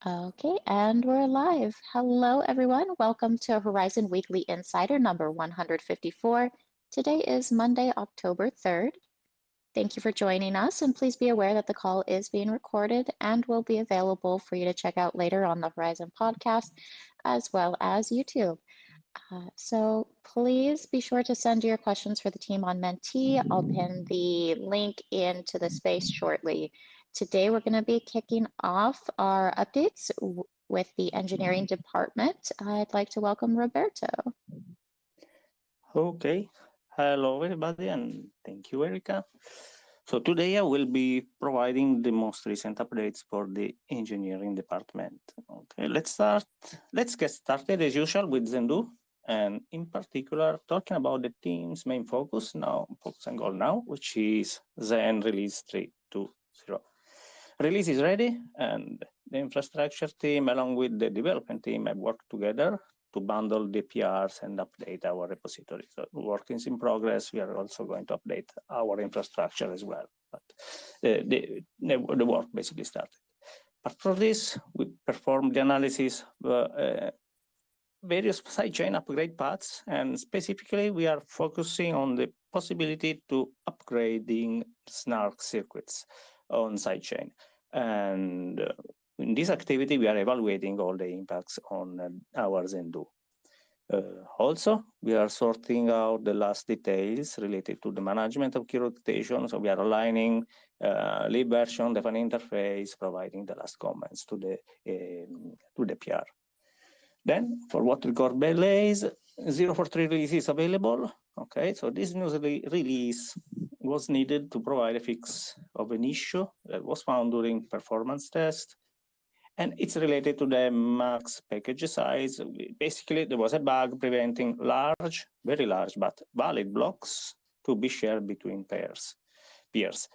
Okay, and we're live. Hello, everyone. Welcome to Horizen Weekly Insider number 154. Today is Monday, October 3rd. Thank you for joining us, and please be aware that the call is being recorded and will be available for you to check out later on the Horizen podcast, as well as YouTube. So please be sure to send your questions for the team on Mentee. I'll pin the link into the space shortly. Today, we're going to be kicking off our updates with the engineering department. I'd like to welcome Roberto. Okay. Hello, everybody, and thank you, Erica. So today I will be providing the most recent updates for the engineering department. Okay, let's get started as usual with Zendu, and in particular talking about the team's main focus and goal now, which is Zen release 3.2.0. Release is ready, and the infrastructure team along with the development team have worked together to bundle the PRs and update our repository. So work is in progress. We are also going to update our infrastructure as well. But the work basically started. But for this, we performed the analysis various sidechain upgrade paths, and specifically we are focusing on the possibility to upgrading snark circuits on sidechain. And in this activity, we are evaluating all the impacts on our Zendu. Also, we are sorting out the last details related to the management of key rotation. So we are aligning lib version, defining interface, providing the last comments to the PR. Then, for what record delays, 043 release is available. Okay, so this news release was needed to provide a fix of an issue that was found during performance test. And it's related to the max package size. Basically, there was a bug preventing large, very large, but valid blocks to be shared between peers.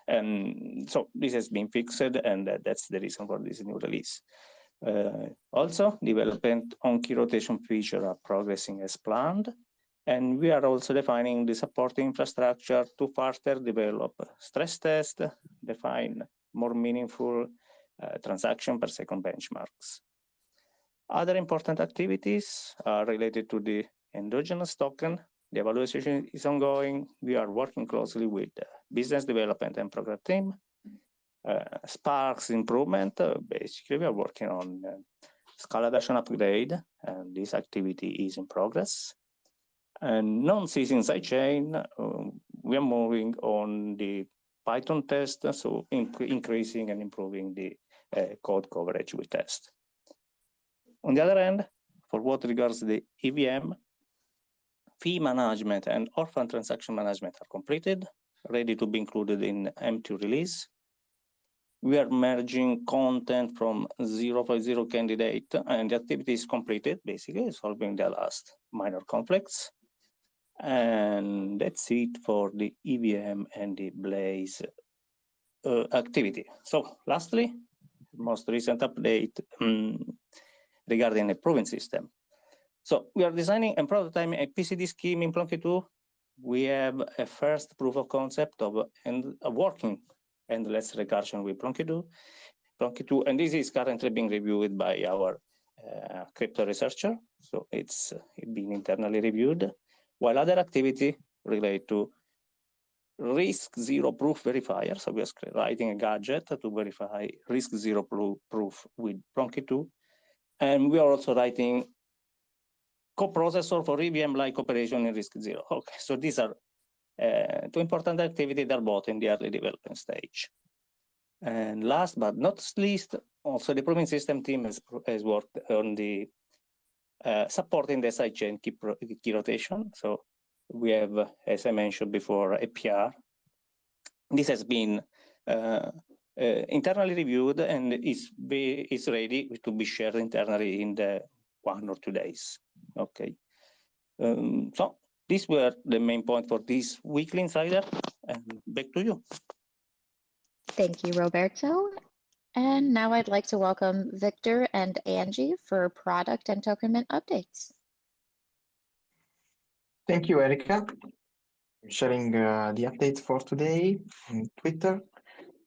And so this has been fixed, and that's the reason for this new release. Also, development on key rotation feature are progressing as planned. And we are also defining the supporting infrastructure to further develop stress test, define more meaningful transaction per second benchmarks. Other important activities are related to the endogenous token. The evaluation is ongoing. We are working closely with the business development and program team. Sparks improvement, basically we are working on Scala version upgrade, and this activity is in progress. And non-ceasing sidechain, we are moving on the Python test, so increasing and improving the code coverage we test. On the other hand, for what regards the EVM, fee management and orphan transaction management are completed, ready to be included in M2 release. We are merging content from 0.0 candidate, and the activity is completed, basically solving the last minor conflicts. And that's it for the EVM and the Blaze activity. So lastly, most recent update regarding the proving system. So we are designing and prototyping a PCD scheme in Plonky 2. We have a first proof of concept of a working endless recursion with Plonky 2, and this is currently being reviewed by our crypto researcher. So it's being internally reviewed, while other activity relate to risk zero proof verifier. So we are writing a gadget to verify risk zero proof with Plonky 2. And we are also writing coprocessor for EVM-like operation in risk zero. Okay, so these are two important activities that are both in the early development stage. And last but not least, also the proving system team has worked on the supporting the sidechain key rotation. So we have, as I mentioned before, a PR. This has been internally reviewed and is ready to be shared internally in the 1 or 2 days. Okay. So these were the main point for this weekly insider, and back to you. Thank you, Roberto. And now I'd like to welcome Victor and Angie for product and token mint updates. Thank you, Erica. I'm sharing the update for today on Twitter.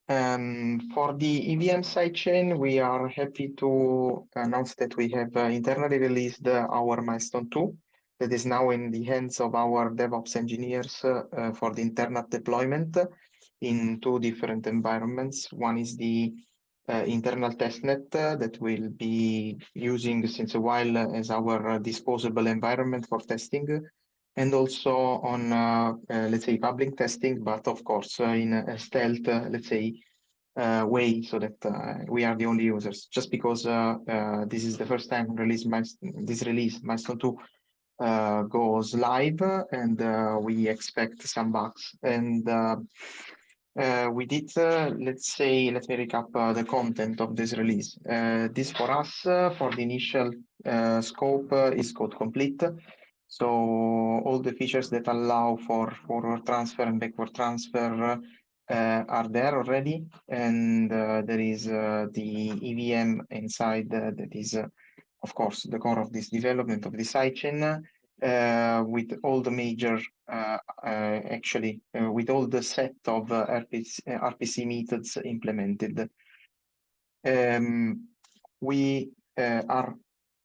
For the EVM sidechain, we are happy to announce that we have internally released our milestone 2 that is now in the hands of our DevOps engineers for the internal deployment in two different environments. One is the internal testnet that we'll be using since a while as our disposable environment for testing, and also on, let's say, public testing, but of course in a stealth, let's say, way, so that we are the only users. Just because this is the first time this release, Milestone 2, goes live, and we expect some bugs. And we did, let's say, let me recap the content of this release. This for us, for the initial scope, is code complete. So all the features that allow for forward transfer and backward transfer are there already. And there is the EVM inside that is, of course, the core of this development of the sidechain, with all the major, with all the set of RPC methods implemented. We are,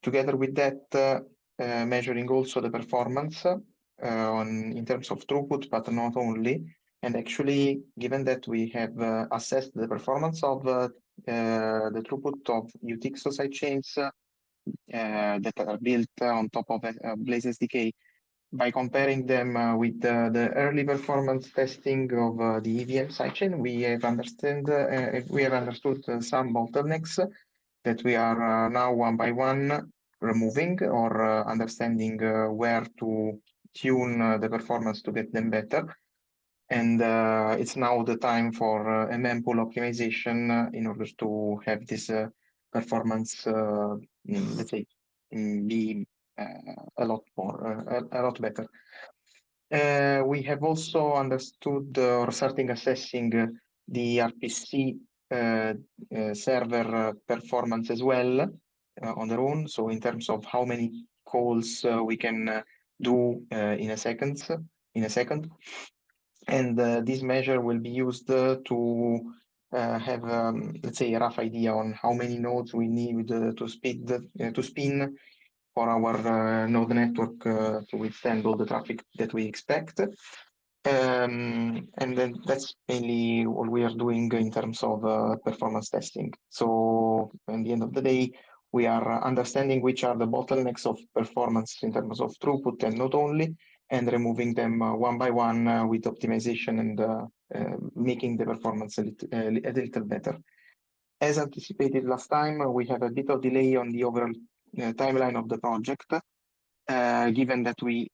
together with that, measuring also the performance in terms of throughput, but not only. And actually, given that we have assessed the performance of the throughput of UTXO sidechains that are built on top of Blaze SDK, by comparing them with the early performance testing of the EVM sidechain, we have understood some bottlenecks that we are now one by one removing, or understanding where to tune the performance to get them better. And it's now the time for a mempool optimization in order to have this performance, let's say, be a lot a lot better. We have also understood or starting assessing the RPC server performance as well on their own. So in terms of how many calls we can do in a second. And this measure will be used to have, let's say, a rough idea on how many nodes we need to spin for our node network to withstand all the traffic that we expect. And then that's mainly what we are doing in terms of performance testing. So at the end of the day, we are understanding which are the bottlenecks of performance in terms of throughput and not only, and removing them one by one with optimization and making the performance a little better. As anticipated last time, we have a bit of delay on the overall timeline of the project, given that we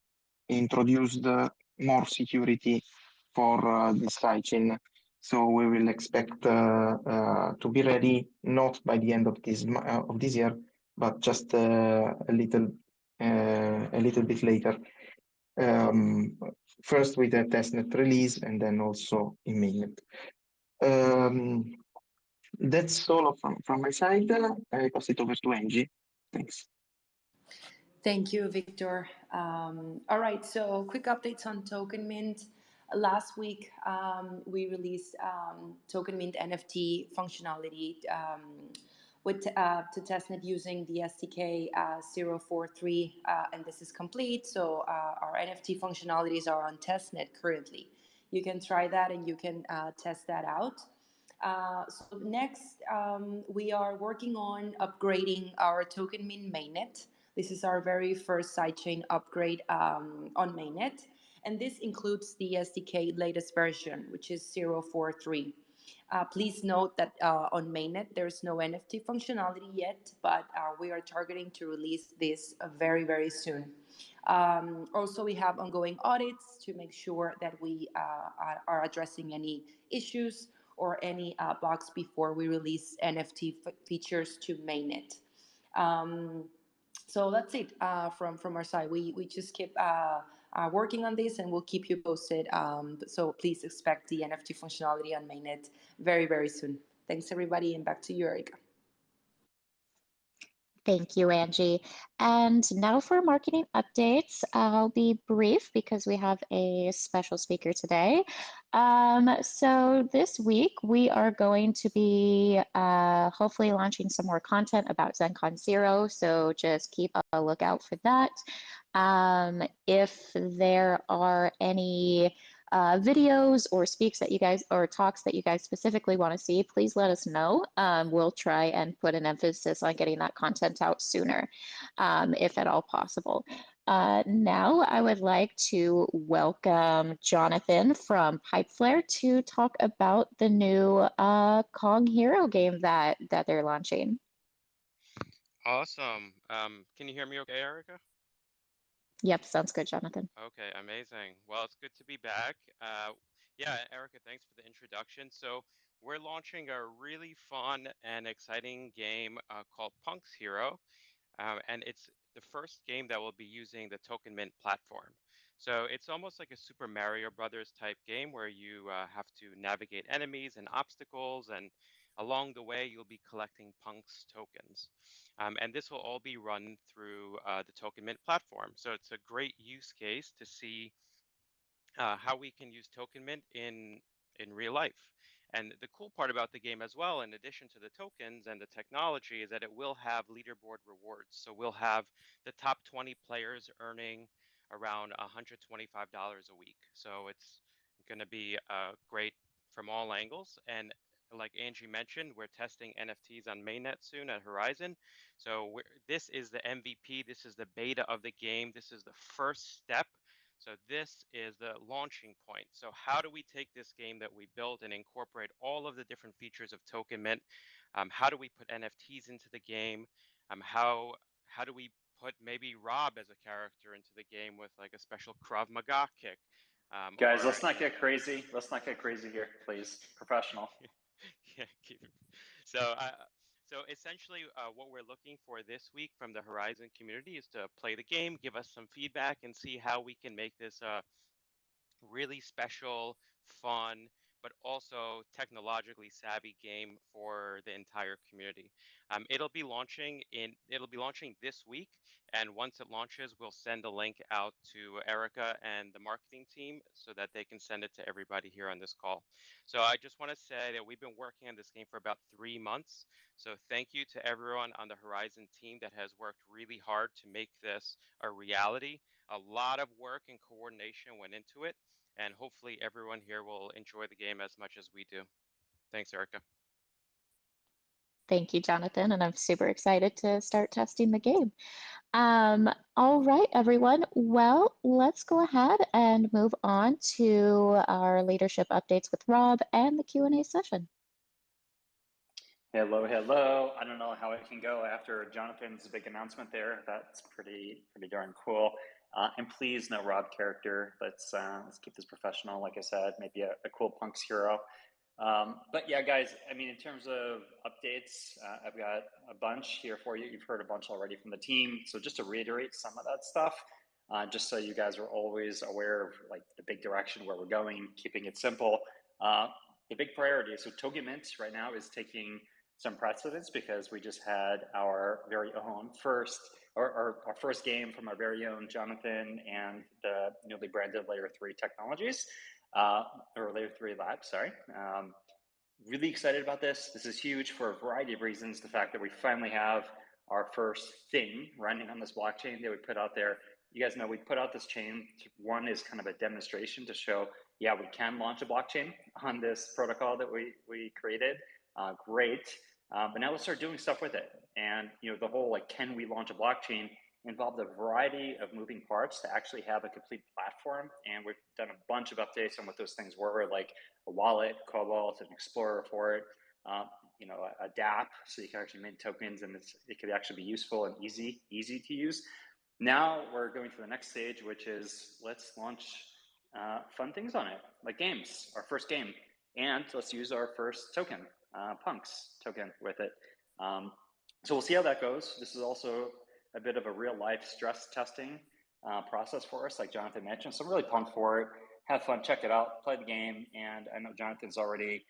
introduced more security for the sidechain. So we will expect to be ready not by the end of this year, but just a little bit later. First with the testnet release, and then also in mainnet. That's all from my side. I pass it over to Angie. Thanks. Thank you, Victor. All right, so quick updates on Token Mint. Last week, we released Token Mint NFT functionality to testnet using the SDK 043, and this is complete. So our NFT functionalities are on testnet currently. You can try that and you can test that out. So next, we are working on upgrading our Token Mint mainnet. This is our very first sidechain upgrade on mainnet. And this includes the SDK latest version, which is 043. Please note that on mainnet, there's no NFT functionality yet, but we are targeting to release this very, very soon. Also, we have ongoing audits to make sure that we are addressing any issues or any bugs before we release NFT features to mainnet. So that's it from our side. We just keep working on this, and we'll keep you posted. So please expect the NFT functionality on mainnet very, very soon. Thanks, everybody, and back to you, Erica. Thank you, Angie. And now for marketing updates. I'll be brief because we have a special speaker today. So this week we are going to be hopefully launching some more content about ZenCon Zero. So just keep a lookout for that. If there are any videos or speaks that you guys or talks that you guys specifically want to see, please let us know. We'll try and put an emphasis on getting that content out sooner, if at all possible. Now I would like to welcome Jonathan from Pipeflare to talk about the new Kong Hero game that they're launching. Awesome. Can you hear me okay, Erica? Yep, sounds good, Jonathan. Okay, amazing. Well, it's good to be back. Yeah, Erica, thanks for the introduction. So we're launching a really fun and exciting game called Punk's Hero. And it's the first game that will be using the Token Mint platform. So it's almost like a Super Mario Brothers type game where you have to navigate enemies and obstacles, and along the way you'll be collecting Punk's tokens. And this will all be run through the Token Mint platform. So it's a great use case to see how we can use Token Mint in real life. And the cool part about the game as well, in addition to the tokens and the technology, is that it will have leaderboard rewards. So we'll have the top 20 players earning around $125 a week. So it's going to be great from all angles. And like Angie mentioned, we're testing NFTs on mainnet soon at Horizen. So this is the MVP. This is the beta of the game. This is the first step. So this is the launching point. So how do we take this game that we built and incorporate all of the different features of Token Mint? How do we put NFTs into the game? How do we put maybe Rob as a character into the game with like a special Krav Maga kick? Guys, let's not get crazy. Let's not get crazy here, please. Professional. Yeah, so essentially, what we're looking for this week from the Horizen community is to play the game, give us some feedback, and see how we can make this a really special, fun, but also technologically savvy game for the entire community. It'll be launching this week, and once it launches, we'll send a link out to Erica and the marketing team so that they can send it to everybody here on this call. So I just want to say that we've been working on this game for about 3 months. So thank you to everyone on the Horizen team that has worked really hard to make this a reality. A lot of work and coordination went into it, and hopefully everyone here will enjoy the game as much as we do. Thanks, Erica. Thank you, Jonathan, and I'm super excited to start testing the game. All right, everyone. Well, let's go ahead and move on to our leadership updates with Rob and the Q&A session. Hello, hello. I don't know how it can go after Jonathan's big announcement there. That's pretty darn cool. And please, no Rob character. Let's keep this professional. Like I said, maybe a cool Punk's hero. But yeah, guys, I mean, in terms of updates, I've got a bunch here for you. You've heard a bunch already from the team. So just to reiterate some of that stuff, just so you guys are always aware of like the big direction where we're going, keeping it simple. The big priority, so Token Mint right now is taking some precedence because we just had our very own first game from our very own Jonathan and the newly branded Layer 3 Technologies, or Layer 3 Labs, sorry. Really excited about this. This is huge for a variety of reasons. The fact that we finally have our first thing running on this blockchain that we put out there. You guys know we put out this chain. One is kind of a demonstration to show, yeah, we can launch a blockchain on this protocol that we created. Great. But now let's start doing stuff with it. And the whole like, can we launch a blockchain involved a variety of moving parts to actually have a complete platform. And we've done a bunch of updates on what those things were, like a wallet, Cobalt, an Explorer for it, a DApp, so you can actually mint tokens and it could actually be useful and easy to use. Now we're going to the next stage, which is let's launch fun things on it, like games, our first game. And let's use our first token, Punk's token with it. So we'll see how that goes. This is also a bit of a real life stress testing process for us, like Jonathan mentioned. So I'm really pumped for it. Have fun, check it out, play the game. And I know Jonathan's already,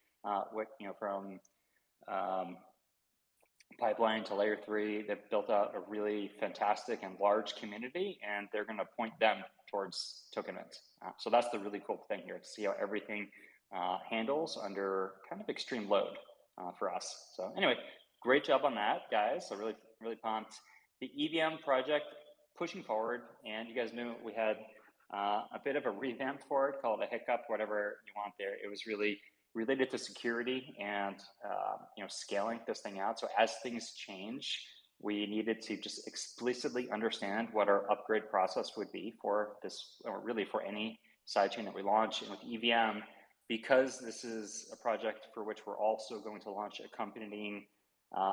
from pipeline to layer 3. They've built out a really fantastic and large community, and they're going to point them towards token mint. So that's the really cool thing here, to see how everything handles under kind of extreme load for us. So anyway, great job on that, guys. So really pumped. The EVM project pushing forward, and you guys knew we had a bit of a revamp for it, call it a hiccup, whatever you want there. It was really related to security and scaling this thing out. So as things change, we needed to just explicitly understand what our upgrade process would be for this, or really for any sidechain that we launch. And with EVM, because this is a project for which we're also going to launch accompanying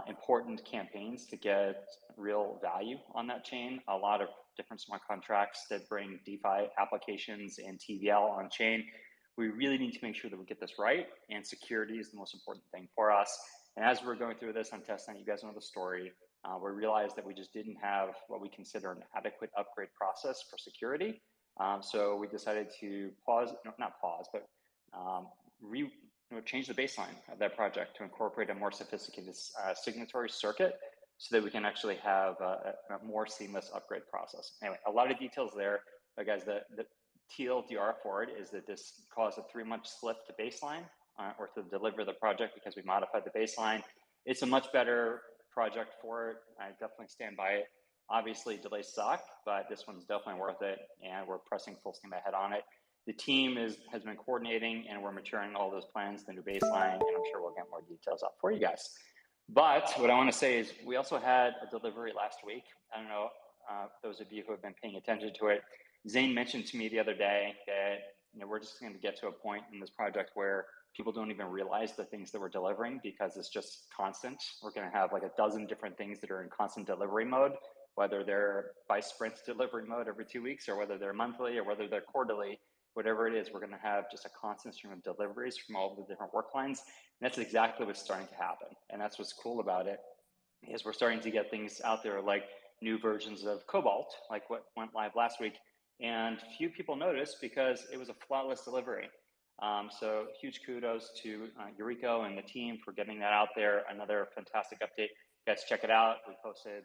important campaigns to get real value on that chain, a lot of different smart contracts that bring DeFi applications and TVL on chain. We really need to make sure that we get this right, and security is the most important thing for us. And as we're going through this on testnet, you guys know the story, we realized that we just didn't have what we consider an adequate upgrade process for security. So we decided to change the baseline of that project to incorporate a more sophisticated signatory circuit, so that we can actually have a more seamless upgrade process. Anyway, a lot of details there, but guys, the TLDR for it is that this caused a 3-month slip to baseline or to deliver the project, because we modified the baseline. It's a much better project for it. I definitely stand by it. Obviously, delays suck, but this one's definitely worth it, and we're pressing full steam ahead on it. The team has been coordinating, and we're maturing all those plans, the new baseline, and I'm sure we'll get more details up for you guys. But what I want to say is we also had a delivery last week. I don't know, those of you who have been paying attention to it, Zane mentioned to me the other day that we're just going to get to a point in this project where people don't even realize the things that we're delivering, because it's just constant. We're going to have like a dozen different things that are in constant delivery mode, whether they're by sprint delivery mode every 2 weeks, or whether they're monthly, or whether they're quarterly. Whatever it is, we're going to have just a constant stream of deliveries from all of the different work lines. And that's exactly what's starting to happen. And that's what's cool about it, is we're starting to get things out there like new versions of Cobalt, like what went live last week. And few people noticed because it was a flawless delivery. So huge kudos to Eureka and the team for getting that out there. Another fantastic update. You guys check it out. We posted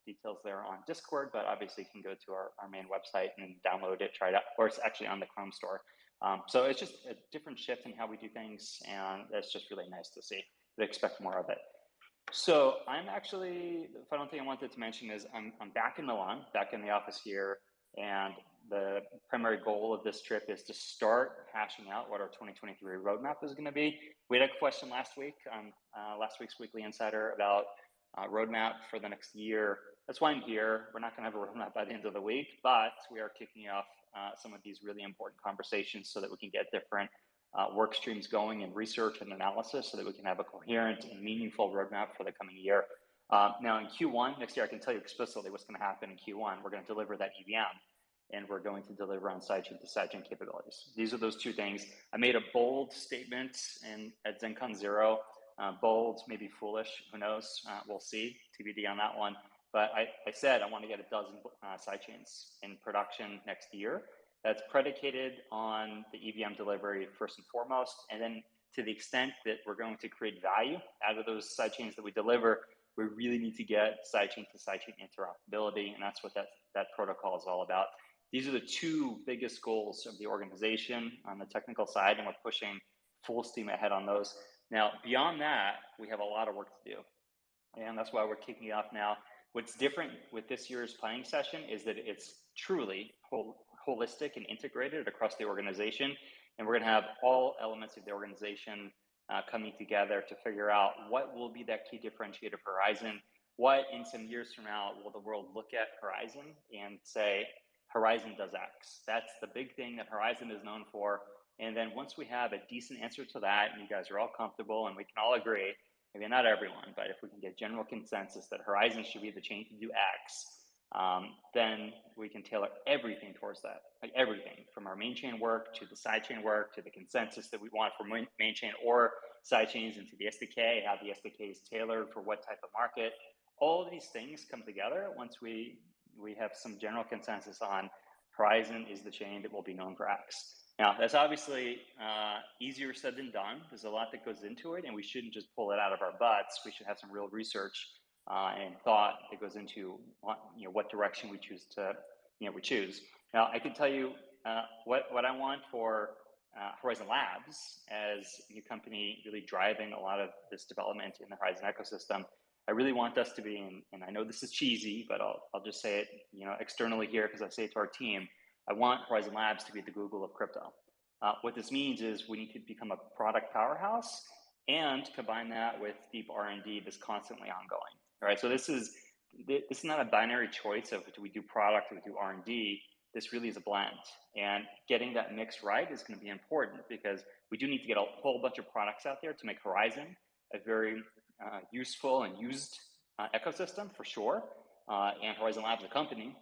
details there on Discord, but obviously you can go to our main website and download it, try it out, or it's actually on the Chrome store. So it's just a different shift in how we do things, and that's just really nice to see. We expect more of it. So I'm actually, the final thing I wanted to mention is I'm back in Milan, back in the office here, and the primary goal of this trip is to start hashing out what our 2023 roadmap is going to be. We had a question last week on last week's Weekly Insider about roadmap for the next year. That's why I'm here. We're not going to have a roadmap by the end of the week, but we are kicking off some of these really important conversations so that we can get different work streams going in research and analysis, so that we can have a coherent and meaningful roadmap for the coming year. Now in Q1 next year, I can tell you explicitly what's going to happen in Q1. We're going to deliver that EVM, and we're going to deliver on sidechain to sidechain capabilities. These are those two things. I made a bold statement at ZenCon 0. Bold, maybe foolish, who knows? We'll see, TBD on that one. But I said I want to get a dozen sidechains in production next year. That's predicated on the EVM delivery first and foremost, and then to the extent that we're going to create value out of those sidechains that we deliver, we really need to get sidechain to sidechain interoperability, and that's what that protocol is all about. These are the two biggest goals of the organization on the technical side, and we're pushing full steam ahead on those. Now, beyond that, we have a lot of work to do, and that's why we're kicking off now. What's different with this year's planning session is that it's truly holistic and integrated across the organization, and we're going to have all elements of the organization coming together to figure out what will be that key differentiator for Horizen. What in some years from now will the world look at Horizen and say, Horizen does X? That's the big thing that Horizen is known for. And then once we have a decent answer to that, and you guys are all comfortable and we can all agree, maybe not everyone, but if we can get general consensus that Horizen should be the chain to do X, then we can tailor everything towards that. Like everything from our main chain work to the sidechain work to the consensus that we want for main chain or sidechains into the SDK, how the SDK is tailored for what type of market. All of these things come together once we have some general consensus on Horizen is the chain that will be known for X. Now, that's obviously easier said than done. There's a lot that goes into it, and we shouldn't just pull it out of our butts. We should have some real research and thought that goes into what direction we choose to we choose. Now, I can tell you what I want for Horizen Labs as a new company really driving a lot of this development in the Horizen ecosystem. I really want us to be, and I know this is cheesy, but I'll just say it externally here because I say it to our team. I want Horizen Labs to be the Google of crypto. What this means is we need to become a product powerhouse and combine that with deep R&D that's constantly ongoing. All right, so this is not a binary choice of do we do product or we do R&D. This really is a blend, and getting that mix right is going to be important because we do need to get a whole bunch of products out there to make Horizen a very useful and used ecosystem for sure. And Horizen Labs, the company,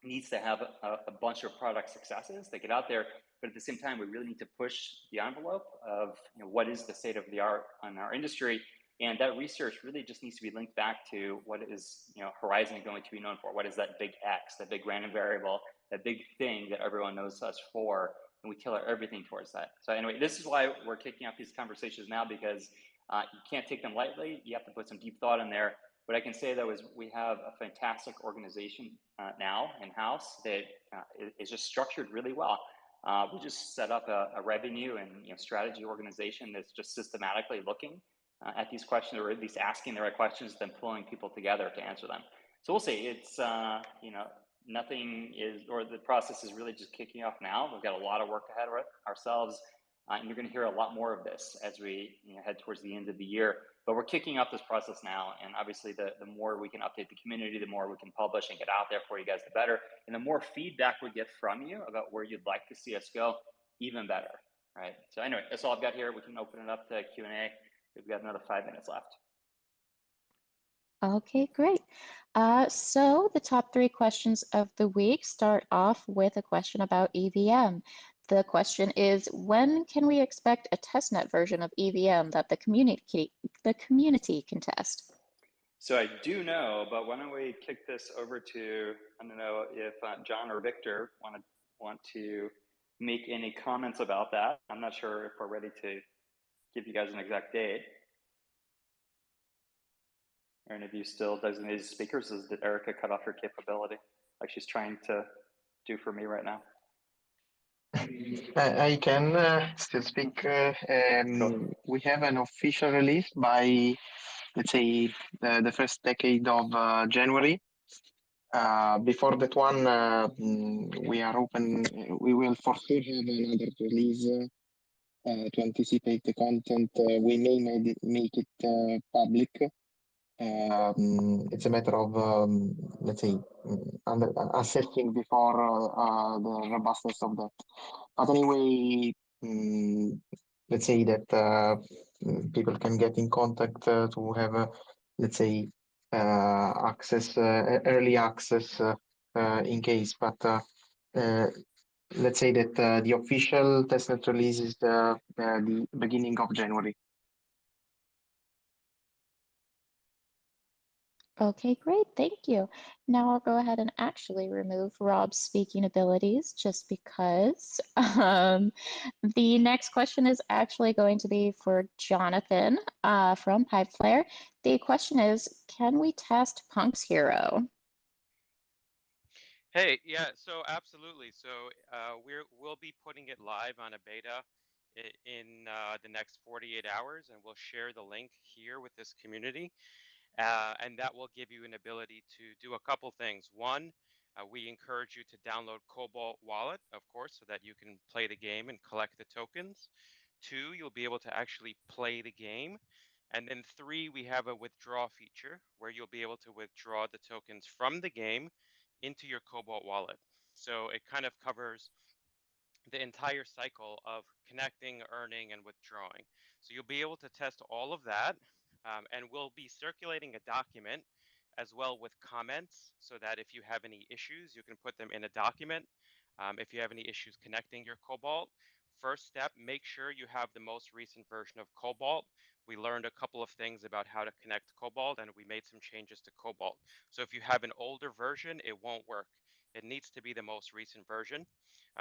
needs to have a bunch of product successes that get out there, but at the same time, we really need to push the envelope of what is the state of the art on our industry, and that research really just needs to be linked back to what is Horizen going to be known for. What is that big X, that big random variable, that big thing that everyone knows us for, and we tailor everything towards that. So anyway, this is why we're kicking off these conversations now, because you can't take them lightly. You have to put some deep thought in there. What I can say though is we have a fantastic organization now in-house that is just structured really well. We just set up a revenue and strategy organization that's just systematically looking at these questions, or at least asking the right questions, then pulling people together to answer them. So we'll see. It's nothing is, or the process is really just kicking off now. We've got a lot of work ahead of ourselves, and you're going to hear a lot more of this as we head towards the end of the year. But we're kicking off this process now, and obviously the more we can update the community, the more we can publish and get out there for you guys, the better. And the more feedback we get from you about where you'd like to see us go, even better, right? So anyway, that's all I've got here. We can open it up to Q&A. We've got another 5 minutes left. Okay, great. So the top 3 questions of the week start off with a question about EVM. The question is, when can we expect a testnet version of EVM that the community can test? So I do know, but why don't we kick this over to, I don't know if John or Victor want to make any comments about that. I'm not sure if we're ready to give you guys an exact date. Are any of you still designated speakers? Did Erica cut off her capability like she's trying to do for me right now? I can still speak. Cool. We have an official release by, let's say, the first decade of January. Before that one, we are open. We will for sure have another release to anticipate the content. We may make it public. It's a matter of, let's say, assessing before the robustness of that. But anyway, let's say that people can get in contact to have, let's say, access, early access in case. But let's say that the official testnet release is the beginning of January. Okay, great, thank you. Now I'll go ahead and actually remove Rob's speaking abilities just because. The next question is actually going to be for Jonathan from Pipeflare. The question is, can we test Punk's Hero? Hey, yeah, so absolutely. So we'll be putting it live on a beta in the next 48 hours, and we'll share the link here with this community. And that will give you an ability to do a couple things. One, we encourage you to download Cobalt Wallet, of course, so that you can play the game and collect the tokens. 2, you'll be able to actually play the game. And then 3, we have a withdraw feature where you'll be able to withdraw the tokens from the game into your Cobalt Wallet. So it kind of covers the entire cycle of connecting, earning, and withdrawing. So you'll be able to test all of that, and we'll be circulating a document as well with comments so that if you have any issues, you can put them in a document. If you have any issues connecting your Cobalt, first step, make sure you have the most recent version of Cobalt. We learned a couple of things about how to connect Cobalt, and we made some changes to Cobalt. So if you have an older version, it won't work. it needs to be the most recent version.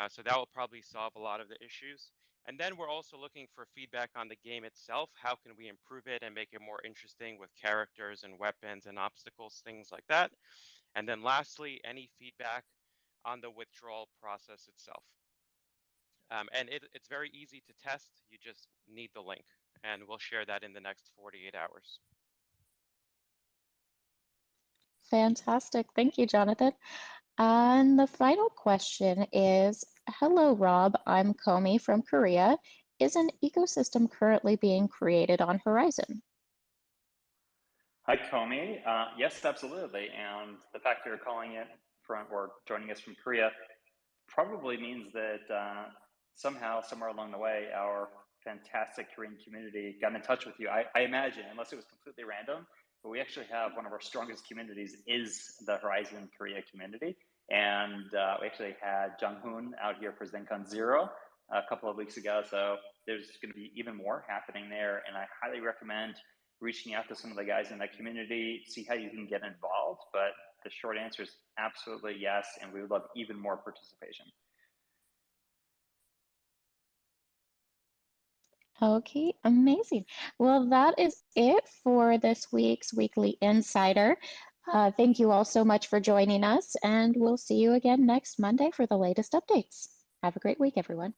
So that will probably solve a lot of the issues. And then we're also looking for feedback on the game itself. How can we improve it and make it more interesting with characters and weapons and obstacles, things like that. And then lastly, any feedback on the withdrawal process itself. And it's very easy to test. You just need the link, and we'll share that in the next 48 hours. Fantastic. Thank you, Jonathan. And the final question is, hello, Rob. I'm Komi from Korea. Is an ecosystem currently being created on Horizen? Hi, Comey. Yes, absolutely. And the fact that you're calling it from or joining us from Korea probably means that somehow, somewhere along the way, our fantastic Korean community got in touch with you. I imagine, unless it was completely random, but we actually have one of our strongest communities is the Horizen Korea community. And we actually had Jung Hoon out here for ZenCon 0 a couple of weeks ago. So there's going to be even more happening there. And I highly recommend reaching out to some of the guys in that community, see how you can get involved. But the short answer is absolutely yes. And we would love even more participation. Okay, amazing. Well, that is it for this week's Weekly Insider. Thank you all so much for joining us, and we'll see you again next Monday for the latest updates. Have a great week, everyone.